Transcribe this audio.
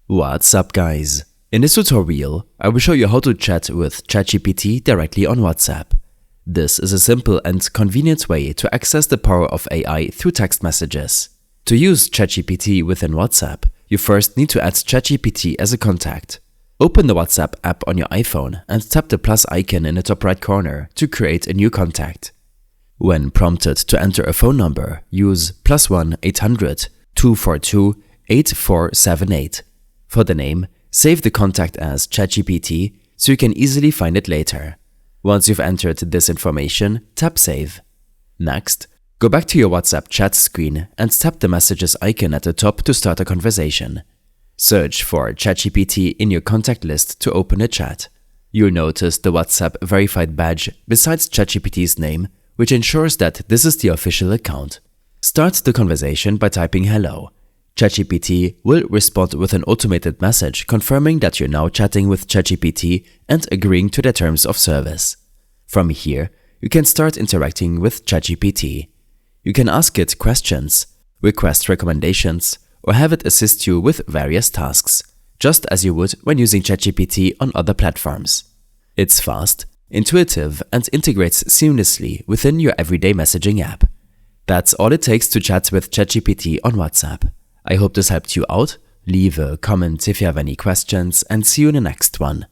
What's up, guys? In this tutorial, I will show you how to chat with ChatGPT directly on WhatsApp. This is a simple and convenient way to access the power of AI through text messages. To use ChatGPT within WhatsApp, you first need to add ChatGPT as a contact. Open the WhatsApp app on your iPhone and tap the plus icon in the top right corner to create a new contact. When prompted to enter a phone number, use +1 800 242 8478. For the name, save the contact as ChatGPT so you can easily find it later. Once you've entered this information, tap Save. Next, go back to your WhatsApp chat screen and tap the messages icon at the top to start a conversation. Search for ChatGPT in your contact list to open a chat. You'll notice the WhatsApp verified badge besides ChatGPT's name, which ensures that this is the official account. Start the conversation by typing hello. ChatGPT will respond with an automated message confirming that you're now chatting with ChatGPT and agreeing to the terms of service. From here, you can start interacting with ChatGPT. You can ask it questions, request recommendations, or have it assist you with various tasks, just as you would when using ChatGPT on other platforms. It's fast, intuitive, and integrates seamlessly within your everyday messaging app. That's all it takes to chat with ChatGPT on WhatsApp. I hope this helped you out. Leave a comment if you have any questions and see you in the next one.